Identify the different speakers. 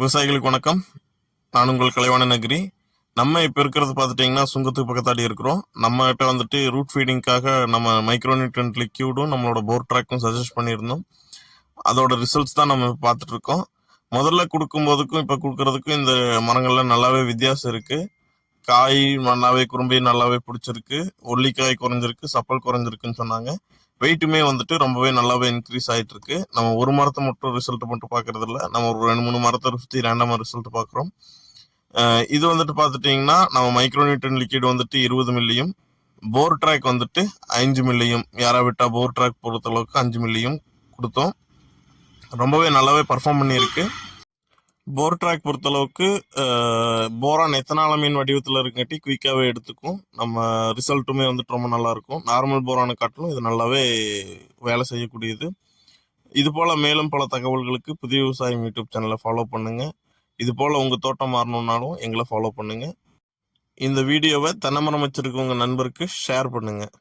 Speaker 1: விவசாயிகளுக்கு வணக்கம். நான் உங்கள் கலைவாண நகரி. நம்ம இப்போ இருக்கிறது பார்த்துட்டிங்கன்னா சுங்கத்துக்கு பக்கத்தாடி இருக்கிறோம். நம்மகிட்ட வந்துட்டு ரூட் ஃபீடிங்காக நம்ம மைக்ரோநியூட்ரன்ட் லிக்யூடும் நம்மளோட போர் ட்ராக்கும் சஜஸ்ட் பண்ணியிருந்தோம். அதோட ரிசல்ட்ஸ் தான் நம்ம பார்த்துட்டு இருக்கோம். முதல்ல கொடுக்கும்போதுக்கும் இப்போ கொடுக்கறதுக்கும் இந்த மரங்கள்ல நல்லாவே வித்தியாசம் இருக்கு. காய் நல்லாவே குறும்பி நல்லாவே பிடிச்சிருக்கு, ஒல்லிக்காய் குறைஞ்சிருக்கு, சப்பல் குறைஞ்சிருக்குன்னு சொன்னாங்க. வெயிட்டுமே வந்துட்டு ரொம்பவே நல்லாவே இன்க்ரீஸ் ஆயிட்டு இருக்கு. நம்ம ஒரு மரத்தை மட்டும் ரிசல்ட் மட்டும் பாக்குறது இல்ல, நம்ம ஒரு 2-3 மரத்தை சுத்தி ரேண்டமா ரிசல்ட் பாக்குறோம். இது வந்துட்டு பாத்துட்டீங்கன்னா நம்ம மைக்ரோநியூட்ரன் லிக்விட் வந்துட்டு 20 மில்லியும், போர் ட்ராக் வந்துட்டு 5 மில்லியும், யாரா விட்டா போர் ட்ராக் பொறுத்த அளவுக்கு 5 மில்லியும் கொடுத்தோம். ரொம்பவே நல்லாவே பர்ஃபார்ம் பண்ணியிருக்கு. போர் ட்ராக் பொறுத்தளவுக்கு போரான் எத்தனாலமீன் வடிவத்தில் இருக்கங்காட்டி குயிக்காகவே எடுத்துக்கும். நம்ம ரிசல்ட்டுமே வந்துட்டு ரொம்ப நல்லா இருக்கும். நார்மல் போரானை காட்டிலும் இது நல்லாவே வேலை செய்யக்கூடியது. இது போல் மேலும் பல தகவல்களுக்கு புதிய விவசாயம் யூடியூப் சேனலை ஃபாலோ பண்ணுங்கள். இது போல் உங்கள் தோட்டம் மாறணுன்னாலும் எங்களை ஃபாலோ பண்ணுங்கள். இந்த வீடியோவை தென்னை மரம் வச்சிருக்கவங்க நண்பருக்கு ஷேர் பண்ணுங்கள்.